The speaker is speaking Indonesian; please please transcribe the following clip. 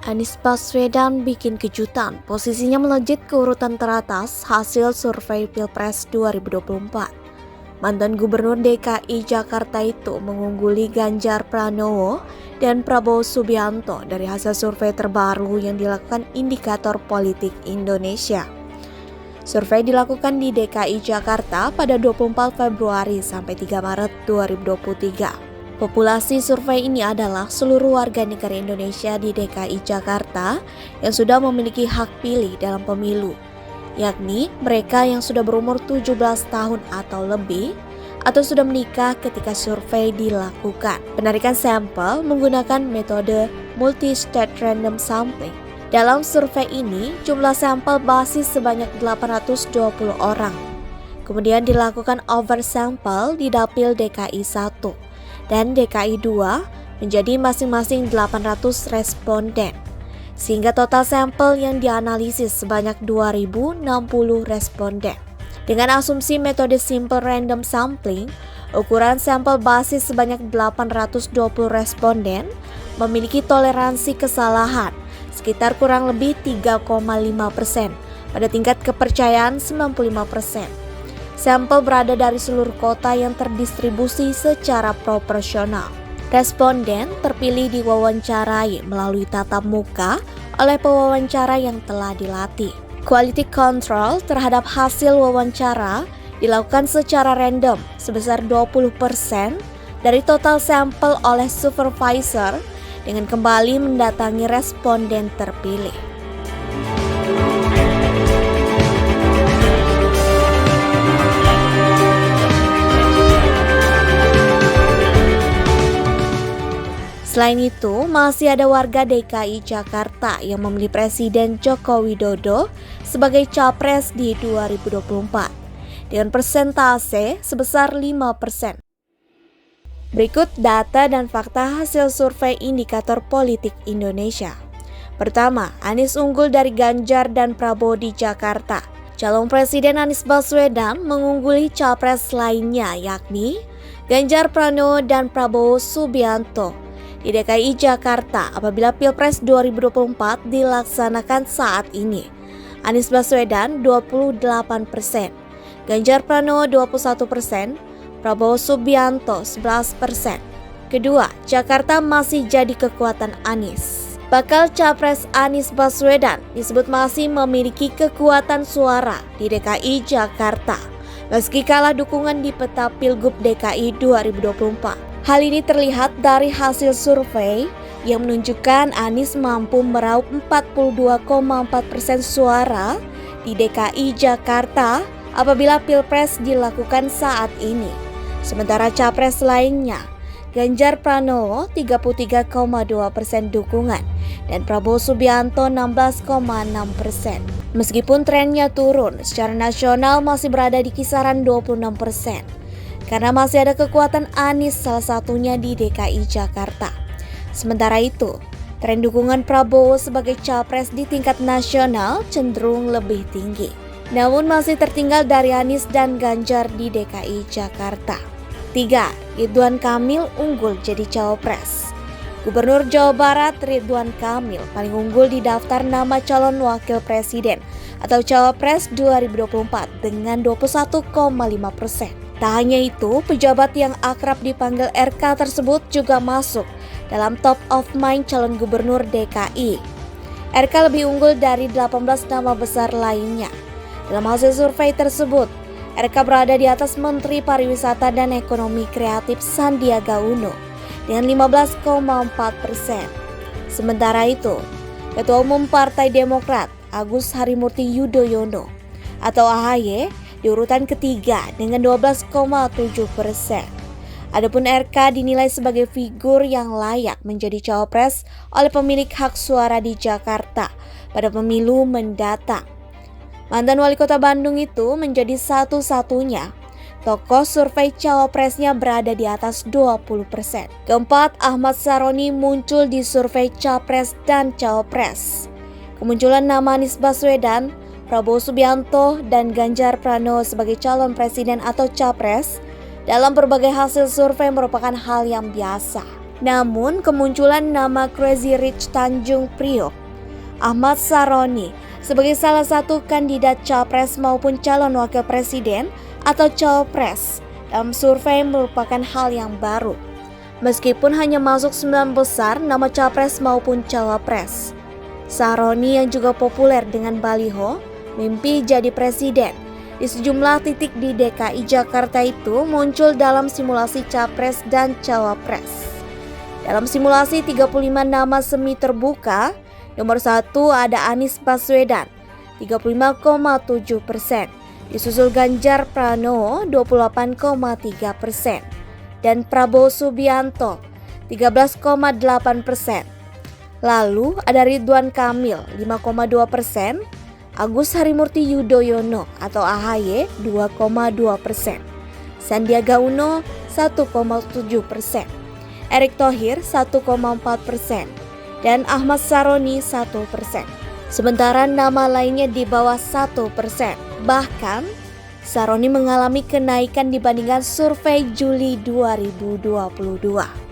Anies Baswedan bikin kejutan, posisinya melejit ke urutan teratas hasil survei Pilpres 2024. Mantan Gubernur DKI Jakarta itu mengungguli Ganjar Pranowo dan Prabowo Subianto dari hasil survei terbaru yang dilakukan Indikator Politik Indonesia. Survei dilakukan di DKI Jakarta pada 24 Februari sampai 3 Maret 2023. Populasi survei ini adalah seluruh warga negara Indonesia di DKI Jakarta yang sudah memiliki hak pilih dalam pemilu, yakni mereka yang sudah berumur 17 tahun atau lebih atau sudah menikah ketika survei dilakukan. Penarikan sampel menggunakan metode multi-state random sampling. Dalam survei ini, jumlah sampel basis sebanyak 820 orang. Kemudian dilakukan oversample di Dapil DKI 1. Dan DKI 2 menjadi masing-masing 800 responden, sehingga total sampel yang dianalisis sebanyak 2060 responden. Dengan asumsi metode simple random sampling, ukuran sampel basis sebanyak 820 responden memiliki toleransi kesalahan sekitar kurang lebih 3,5% pada tingkat kepercayaan 95%. Sampel berada dari seluruh kota yang terdistribusi secara proporsional. Responden terpilih diwawancarai melalui tatap muka oleh pewawancara yang telah dilatih. Quality control terhadap hasil wawancara dilakukan secara random sebesar 20% dari total sampel oleh supervisor dengan kembali mendatangi responden terpilih. Selain itu, masih ada warga DKI Jakarta yang memilih Presiden Joko Widodo sebagai capres di 2024 dengan persentase sebesar 5%. Berikut data dan fakta hasil survei Indikator Politik Indonesia. Pertama, Anies unggul dari Ganjar dan Prabowo di Jakarta. Calon Presiden Anies Baswedan mengungguli capres lainnya yakni Ganjar Pranowo dan Prabowo Subianto di DKI Jakarta apabila Pilpres 2024 dilaksanakan saat ini. Anies Baswedan 28%, Ganjar Pranowo 21%, Prabowo Subianto 11%. Kedua, Jakarta masih jadi kekuatan Anies. Bakal capres Anies Baswedan disebut masih memiliki kekuatan suara di DKI Jakarta meski kalah dukungan di peta Pilgub DKI 2024. Hal ini terlihat dari hasil survei yang menunjukkan Anies mampu meraup 42,4% suara di DKI Jakarta apabila Pilpres dilakukan saat ini. Sementara capres lainnya, Ganjar Pranowo 33,2% dukungan dan Prabowo Subianto 16,6%. Meskipun trennya turun, secara nasional masih berada di kisaran 26%. Karena masih ada kekuatan Anies salah satunya di DKI Jakarta. Sementara itu, tren dukungan Prabowo sebagai capres di tingkat nasional cenderung lebih tinggi. Namun masih tertinggal dari Anies dan Ganjar di DKI Jakarta. 3. Ridwan Kamil unggul jadi cawapres. Gubernur Jawa Barat Ridwan Kamil paling unggul di daftar nama calon wakil presiden atau cawapres 2024 dengan 21,5%. Tak hanya itu, pejabat yang akrab dipanggil RK tersebut juga masuk dalam top of mind calon gubernur DKI. RK lebih unggul dari 18 nama besar lainnya. Dalam hasil survei tersebut, RK berada di atas Menteri Pariwisata dan Ekonomi Kreatif Sandiaga Uno dengan 15,4%. Sementara itu, Ketua Umum Partai Demokrat Agus Harimurti Yudhoyono atau AHY di urutan ketiga dengan 12,7%. Adapun RK dinilai sebagai figur yang layak menjadi cawapres oleh pemilik hak suara di Jakarta pada pemilu mendatang. Mantan wali kota Bandung itu menjadi satu-satunya tokoh survei cawapresnya berada di atas 20%. Keempat, Ahmad Saroni muncul di survei capres dan cawapres. Kemunculan nama Anies Baswedan, Prabowo Subianto, dan Ganjar Pranowo sebagai calon presiden atau capres dalam berbagai hasil survei merupakan hal yang biasa. Namun kemunculan nama Crazy Rich Tanjung Priok, Ahmad Saroni sebagai salah satu kandidat capres maupun calon wakil presiden atau cawapres dalam survei merupakan hal yang baru. Meskipun hanya masuk 9 besar nama capres maupun cawapres, Saroni yang juga populer dengan baliho mimpi jadi presiden di sejumlah titik di DKI Jakarta itu muncul dalam simulasi capres dan cawapres. Dalam simulasi 35 nama semi terbuka, nomor 1 ada Anies Baswedan 35,7%, disusul Ganjar Pranowo 28,3% dan Prabowo Subianto 13,8%. Lalu ada Ridwan Kamil 5,2%, Agus Harimurti Yudhoyono atau AHY 2,2%, Sandiaga Uno 1,7%, Erick Thohir 1,4%, dan Ahmad Saroni 1%. Sementara nama lainnya di bawah 1%. Bahkan, Saroni mengalami kenaikan dibandingkan survei Juli 2022.